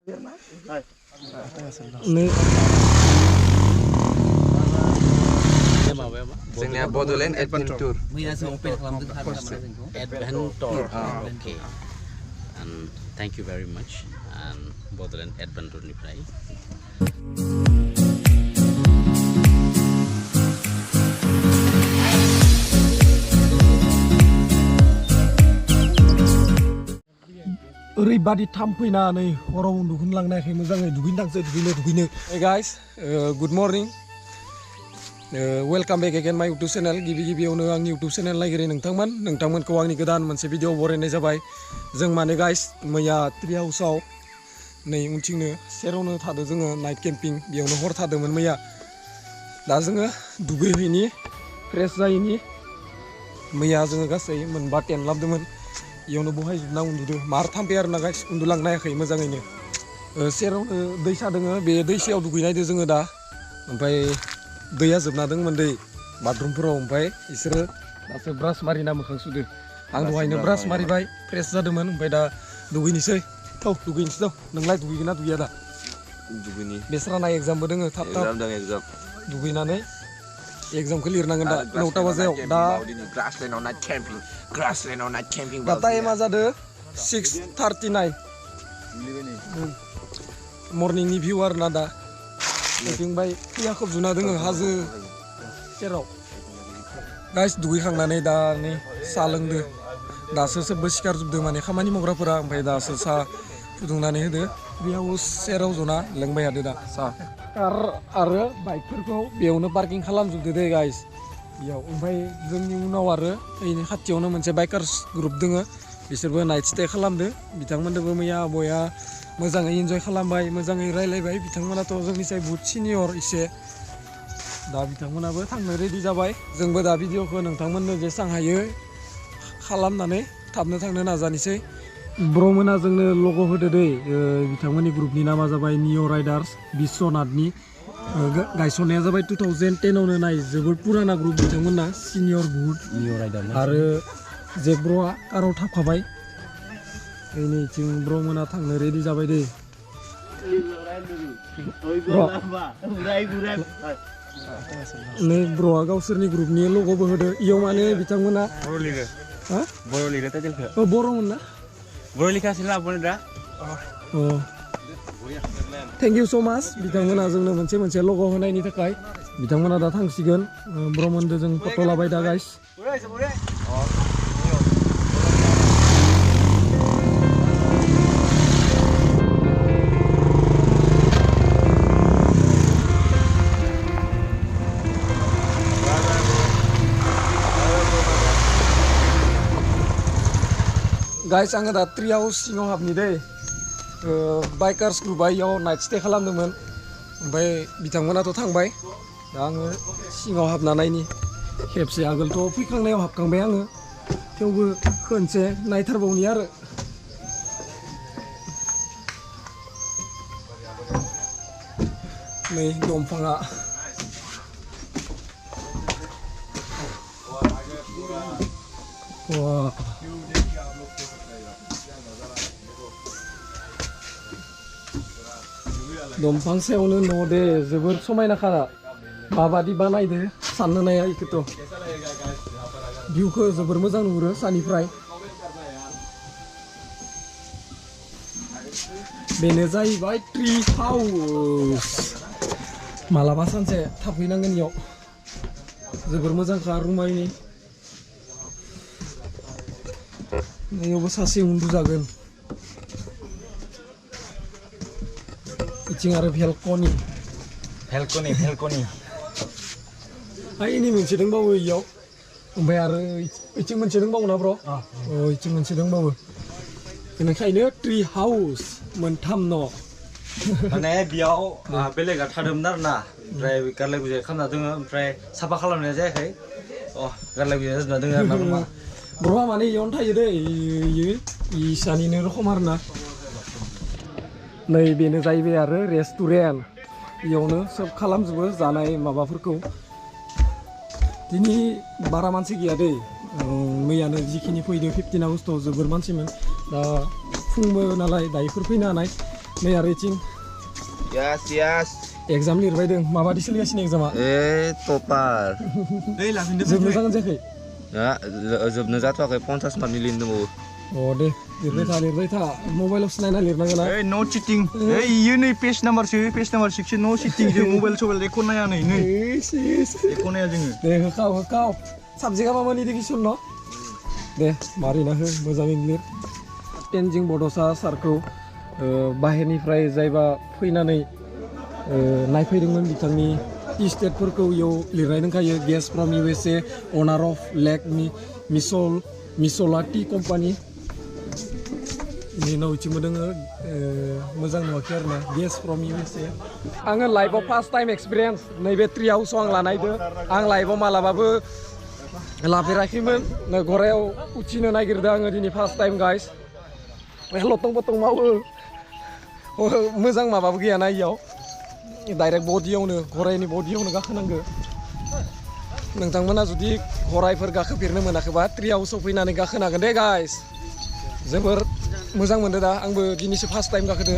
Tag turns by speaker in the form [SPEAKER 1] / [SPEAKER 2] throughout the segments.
[SPEAKER 1] Ini Bodoland AdvenTour.
[SPEAKER 2] AdvenTour. Okay. And thank you very much. And Bodoland AdvenTour ni pray.
[SPEAKER 3] Oरैबादि थामफैनानै हराव उन्दुखुन लांनायखाय मोजाङै दुगैनो Hey guys, good morning. Welcome back again my YouTube channel. गिबियावनो आंनि YouTube channel नायगिरि नोंथांमोनखौ आंनि गोदान मोनसे भिडिअ बरायनाय जाबाय। जों माने गाइस मैया ट्री हाउसआव नै उनथिंनो सेरावनो थादो जोङो नाइट केम्पिं बेयावनो हर थादोंमोन मैया। दा जोङो दुगैहैनि फ्रेश जायैनि मैया जोङो गासै मोनबा टेन्ट लाबोदोंमोन। इयावनो बहाय जुबना उन्दुदो मार थाम्फै आरोना गाइस उन्दुलांनो हायाखै मोजाङैनो। सेरावनो दैसा दोङो बे दैसायाव दुगैनायदो जोङो दा। ओमफ्राय दैया जोबना दंमोन दै बाथरुमफोराव ओमफ्राय इसोरो दासो ब्रास मारिना मोखां सुदो। आं दहायनो ब्रास मारिबाय फ्रेश जादोंमोन ओमफ्राय दा दुगैनोसै दुगैनोसै नोंलाय दुगैगोन ना दुगैया दा?
[SPEAKER 1] दुगैनि
[SPEAKER 3] बेस्राना एग्जामबो दोङो थाब दुगैनानै एग्जामखौ लिरनांगोन दा 9टा बाजियाव दा दा टाइमा जादो 6:39 मर्निंनि भिउ आरोना दा बेथिंबाय फैया खोबजुना दोङो हाजो सेराव। गाइस दुगैखांनानै दा नै सा लोंदो दासो सोबबो सिखारजोबदो माने खामानि मावग्राफोरा ओमफ्राय दासो सा फुदुंनानै होदो बेयाव सेराव जना लोंबाय थादो दा सा आरो बाइकफोरखौ बेयावनो पार्किं खालामजोबदो दे गाइस बेयाव। ओमफ्राय जोंनि उनाव आरो ओइनि खाथियावनो मोनसे बाइकार्स ग्रुप दोङो बिसोरबो नाइट स्टे खालामदो बिथांमोननोबो मैया बया मोजाङै इन्जय खालामबाय मोजाङै रायलायबाय। बिथांमोनाथ' जोंनिसाय बहुत सिनियर इसे दा बिथांमोनाबो थांनो रेडि जाबाय। जोंबो दा भिडिअखौ नोंथांमोननो जेसां हायो खालामनानै थाबनो थांनो नाजानोसै। ब्रमोना जोंनो लग' होदो दै बिथांमोननि ग्रुपनि नामा जाबाय निय' राइडार्स बिश्वनाथनि गायसननाया जाबाय 2010आवनो नाय जोबोद पुराना ग्रुप बिथांमोना सिनियर बहुत निय' राइडार आरो जेब्र'आ काराव थाफाबाय। नैथिं ब्रमोना थांनो रेडि जाबाय दै नै ब्र'आ गावसोरनि ग्रुपनि लग'बो होदो इयाव माने बिथांमोना बर'मोन ना थेंक इउ स' माच बिथांमोना जोंनो मोनसे लग' होनायनि थाखाय। बिथांमोना दा थांसिगोन ब्रह्मन्दो जों फट' लाबाय दा गाइस। गाइस आङो दा ट्री हाउस सिङाव हाबनि दै बाइकार्स ग्रुपआ इयाव नाइट स्टे खालामदोंमोन ओमफ्राय बिथांमोनाथ' थांबाय दा आङो सिङाव हाबना नायनि खेबसे आगोलथ' फैखांनायाव हाबखांबाय आङो थेवबो खनसे नायथारबावनि आरो नै दंफाङा दंफां सायावनो न' दे जोबोर समायनाखा माबादि बानायदो साननो नाया इखौथ' भिउखौ जोबोर मोजां नुहुरो सानिफ्राय। बेनो जाहैबाय ट्री हाउस मालाबा सानसे थाफैनांगोन इयाव जोबोर मोजांखा रुमायनि नैयावबो सासे उन्दुजागोन इथिं आरो भेलकनि इनि मोनसे दंबावो इयाव ओमफ्राय आरो इथिं मोनसे दंबावो ना ब्र' इथिं मोनसे दंबावो बेनिखायनो ट्री हाउस मोनथाम न'
[SPEAKER 4] माने बेयाव बेलेगा थादोंमोन आरोना ओमफ्राय गारलाय गुजाय खालामना दोङो ओमफ्राय साफा खालामनाय जायाखै गारलाय गुजाय जाजोबना दोङो आरोना
[SPEAKER 3] ब्र'आ माने इयावनो थायो दै इयो इसानिनो रखम आरोना। नै बेनो जाहैबाय आरो रेस्टुरेन्ट इयावनो सोब खालामजोबो जानाय माबाफोरखौ। दिनै बारा मानसि गैया दै मैयानो जिखिनि फैदो 15 आगस्टआव जोबोर मानसिमोन दा फुंबो नालाय दायोफोर फैनो हानाय नै आरो इथिं
[SPEAKER 1] Yes.
[SPEAKER 3] एग्जाम लिरबाय दों माबादि सोलिगासिनो एग्जामा
[SPEAKER 1] Topar.
[SPEAKER 3] जोबनो जागोन जायाखै
[SPEAKER 1] Ya, जोबनो जाथ'वाखै 50 मार्कनि लिरनो दंबावो
[SPEAKER 3] दे लिरबाय था मबाइलावसो नायना लिरनांगोन ना
[SPEAKER 5] no cheating you नै page number 6 no cheating जों मबाइल एख' नाया नै एख' नाया जोङो
[SPEAKER 3] दे होखाव साबजेक्टआ मामोन इडुकेसन न' दे मारिना हो मोजाङै लिर तेनजिं बड'सा सारखौ बाहेरनिफ्राय जायबा फैनानै नायफैदोंमोन बिथांनि स्टेटफोरखौ इयाव लिरनाय दंखायो गेस्ट फ्रम USA अनार अफ लेक मिसला टी कम्पानि उनाव इथिंबो दोङो मोजां नुवाखै आरो ना गेस्ट फ्रम USA आङो लाइफआव फार्स्ट टाइम एक्सपिरियेन्स नैबे ट्रि हाउसआव आं लानायदो आं लाइफआव मालाबाबो लाफेराखैमोन गरायाव उथिनो नागिरदों आङो दिनै फार्स्ट टाइम गाइस लथं बथं मावो मोजां माबाबो गैयाना इयाव डाइरेक्ट बडियावनो गरायनि बडियावनो गाखोनांगो नोंथांमोना जुदि गरायफोर गाखोफेरनो मोनाखैबा ट्रि हाउसआव फैनानै गाखोनो हागोन दे गाइस जोबोर मोजां मोनदो दा आंबो दिनैसो फार्स्ट टाइम गाखोदो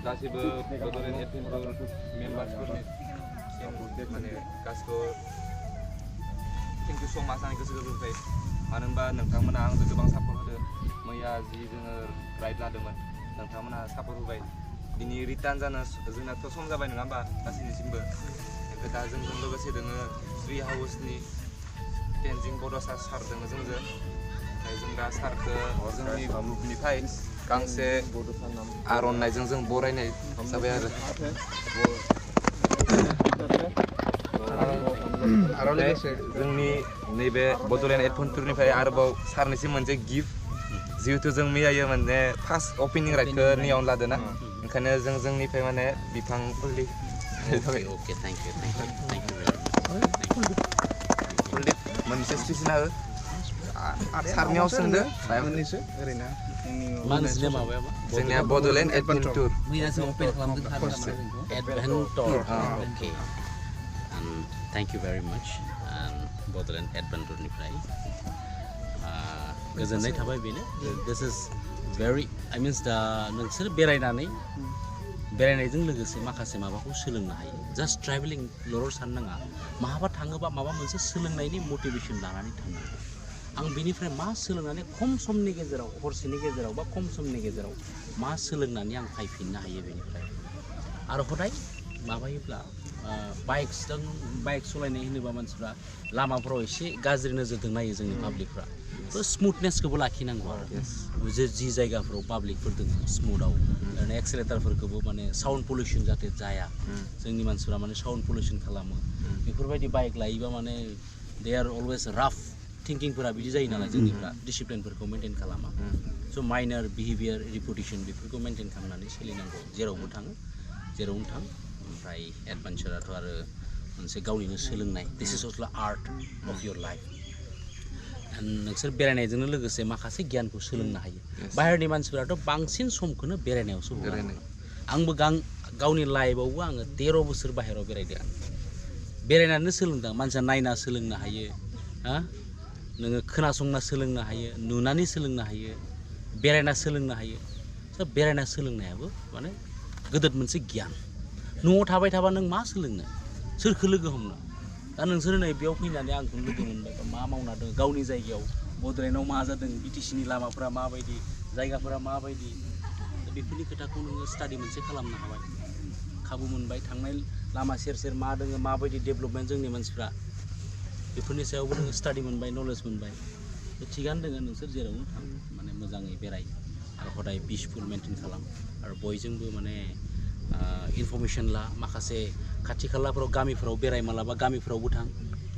[SPEAKER 1] गासिबो बड'लेण्ड एडभेन्चर मेम्बार्सफोरनि माने गासिबो थेंक इउ स' माच आंनि गोसो गोरबोनिफ्राय मानो होनबा नोंथांमोना आंखौ गोबां सापर्ट होदो मैया जि जोङो राइड लादोंमोन नोंथांमोना सापर्ट होबाय दिनै रिटार्न जानो जोंनाथ' सम जाबाय नङा होमबा गासैनिसिमबो दा जोंजों लोगोसे दोङो ट्रि हाउसनि तेनजिं बड'सा सार दोङो जोंजों ओमफ्राय जों दा सारखौ जोंनि ग्रुपनिफ्राय गांसे आर'नाइजों जों बरायनाय जाबाय आरो जोंनि नैबे बड'लेण्ड एडभेन्चरनिफ्राय आरोबाव सारनिसिम मोनसे गिफ्ट जिहेतु जों मैया माने फार्स्ट ओपनिं राइडखौ नियावनो लादों ना ओंखायनो जों जोंनिफ्राय माने बिफां फुलि
[SPEAKER 2] ओके थैंक यू
[SPEAKER 1] मोनसे स्टिसन हो सारनियाव सोंदो मोननैसो ओरैनो
[SPEAKER 2] मानसिनि माबाया मा
[SPEAKER 1] जोंनिया बड'लेण्ड एडभेन्चर
[SPEAKER 2] मैयासो अपेन खालामदों adventure okay thank you very much Bodoland एडभेन्चरनिफ्राय गोजोननाय थाबाय बेनो this is very I means दा नोंसोर बेरायनायजों लोगोसे माखासे माबाखौ सोलोंनो हायो जास्ट ट्रेभेलिं ल'ल' साननाङा माहाबा थाङोबा माबा मोनसे सोलोंनायनि मटिभेसन लानानै थांनांगौ आं बेनिफ्राय मा सोलोंनानै खम समनि गेजेराव हरसेनि गेजेराव बा खम समनि गेजेराव मा सोलोंनानै आं फैफिननो हायो बेनिफ्राय आरो हदाय माबायोब्ला बाइक सालायनाय होनोबा मानसिफ्रा लामाफोराव एसे गाज्रि नोजोरजों नायो जोंनि पाब्लिकफ्रा स्मुथनेसखौबो लाखिनांगौ आरो जि जायगाफोराव पाब्लिकफोर दङ स्मुथाव ओरैनो एक्सेलेटारफोरखौबो माने साउन्ड पलिउसन जाहाथे जाया जोंनि मानसिफ्रा माने साउन्ड पलिउसन खालामो बेफोरबायदि बाइक लायोबा माने दे आर अलवेज राफ थिंकिंफोरा बिदि जायो नालाय जोंनिफ्रा डिसिप्लिनफोरखौ मेनटेन खालामा स' माइनार बिहेभियार रिपुटेसन बेफोरखौ मेनटेन खालामनानै सोलिनांगौ जेरावबो थाङो जेरावनो थां ओमफ्राय एडभेन्चाराथ' आरो मोनसे गावनिनो सोलोंनाय this is also art of your life नोंसोर बेरायनायजोंनो लोगोसे माखासे गियानखौ सोलोंनो हायो बाहेरनि मानसिफोराथ' बांसिन समखौनो बेरायनायावसो हगारो आंबो गावनि लाइफआवबो आङो 13 बोसोर बाहेरायाव बेरायदों आं बेरायनानै सोलोंदों मानसिया नायना सोलोंनो हायो नोङो खोनासंना सोलोंनो हायो नुनानै सोलोंनो हायो बेरायना सोलोंनो हायो स' बेरायना सोलोंनायाबो माने गोदोर मोनसे गियान न'आव थाबाय थाबा नों मा सोलोंनो सोरखौ लोगो हमनो दा नोंसोर नै बेयाव फैनानै आंखौ लोगो मोनबाय बा मा मावना दङ गावनि जायगायाव बड'लेण्डआव मा जादों बिटिसिनि लामाफोरा माबायदि जायगाफोरा माबायदि दा बेफोरनि खोथाखौ नोङो स्टाडि मोनसे खालामनो हाबाय खाबु मोनबाय थांनाय लामा सेर सेर मा दङ माबायदि डेभेलपमेन्ट जोंनि मानसिफ्रा बेफोरनि सायावबो नोङो स्टाडि मोनबाय नलेज मोनबाय थिगानो दङ नोंसोर जेरावनो थां माने मोजाङै बेराय आरो हदाय पिसफुल मेनटेन खालाम आरो बयजोंबो माने इनफरमेसन ला माखासे खाथि खालाफोराव गामिफोराव बेराय मालाबा गामिफोरावबो थां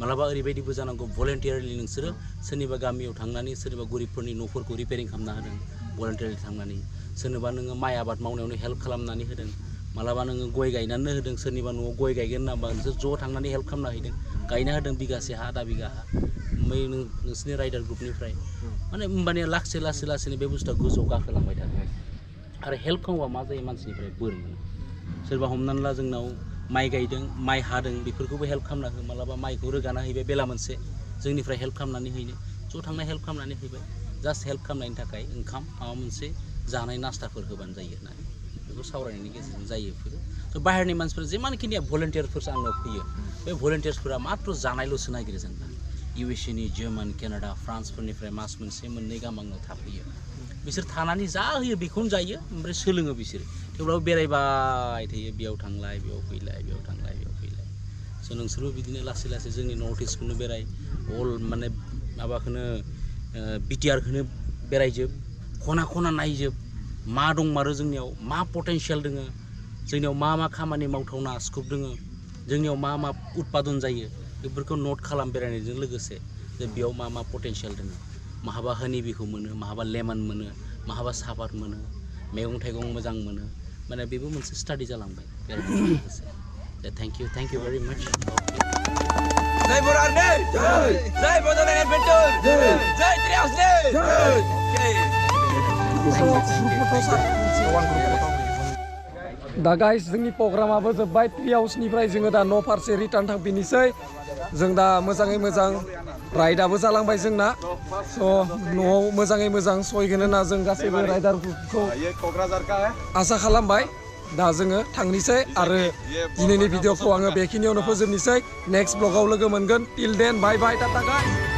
[SPEAKER 2] मालाबा ओरैबायदिबो जानांगौ भलेन्टियारलि नोंसोरो सोरनिबा गामियाव थांनानै सोरनिबा गरिबफोरनि न'फोरखौ रिपेयारिं खालामना होदों भलेन्टियारलि थांनानै सोरनोबा नोङो माइ आबाद मावनायावनो हेल्प खालामनानै होदों मालाबा नोङो गय गायनानै होदों सोरनिबा न'आव गय गायगोन होनना नोंसोर ज' थांनानै हेल्प खालामना हैदों गायना होदों बिगासे हा आधा बिगा हा ओमफ्राय नोंसोरनि राइडार ग्रुपनिफ्राय माने होमबानिया लासै लासैनो बे बुस्थुआ गोजौआव गाखोलांबाय थागोन आरो हेल्प खालामोबा मा जायो मानसिनिफ्राय बोर मोनो सोरबा हमनानै ला जोंनाव माइ गायदों माइ हादों बेफोरखौबो हेल्प खालामना हो मालाबा माइखौ रोगाना हैबाय बेला मोनसे जोंनिफ्राय हेल्प खालामनानै हैनो ज' थांना हेल्प खालामनानै हैबाय जास्ट हेल्प खालामनायनि थाखाय ओंखाम माबा मोनसे जानाय नास्ताफोर होबानो जायो होननानै बेखौ सावरायनायनि गेजेरजों जायो बेफोरो थ' बाहेरनि मानसिफोर जिमानखिनिया भलेन्टियारफोर आंनाव फैयो बे भलेन्टियार्सफोरा मात्र जानायल'सो नागिरो जोंना USA नि जार्मान केनाडा फ्रान्सफोरनिफ्राय मास मोनसे मोननै गाहाम आंनाव थाफैयो बिसोर थानानै जा होयो बेखौनो जायो ओमफ्राय सोलोङो बिसोरो थेवब्लाबो बेरायबाय थायो बेयाव थांलाय बेयाव फैलाय बेयाव थांलाय बेयाव फैलाय स' नोंसोरबो बिदिनो लासै लासै जोंनि नर्थ इस्टखौनो बेराय अल माने माबाखौनो बिटिआरखौनो बेरायजोब खना खना नायजोब मा दंमारो जोंनियाव मा पटेनशियेल दोङो जोंनियाव मा मा खामानि मावथावना स्कप दोङो जोंनियाव मा मा उत्पादन जायो बेफोरखौ नोट खालाम बेरायनायजों लोगोसे जे बेयाव मा मा पटेनशियेल दोङो माहाबा हानि बिखौ मोनो माहाबा लेमन मोनो माहाबा सापात मोनो मैगं थाइगं मोजां मोनो माने बेबो मोनसे स्टाडि जालांबाय बेरायनायजों लोगोसे थैंक यू वेरी मच
[SPEAKER 1] जय बोरारने जय बोडोलेन्ड एडवेंचर जय त्रियासने
[SPEAKER 3] दा गाइस जोंनि प्रग्रामाबो जोब्बाय ट्री हाउसनिफ्राय जोङो दा न' फारसे रिटार्न थांफिननोसै जों दा मोजाङै मोजां राइडआबो जालांबाय जोंना स' न'आव मोजाङै मोजां सहैगोन होनना जों गासैबो राइडारफोरखौ आसा खालामबाय दा जोङो थांनोसै आरो दिनैनि भिडिअखौ आङो बेखिनियावनो फोजोबनोसै नेक्स्ट ब्लगाव लोगो मोनगोन टिल देन बाय बाय टाटा गाइस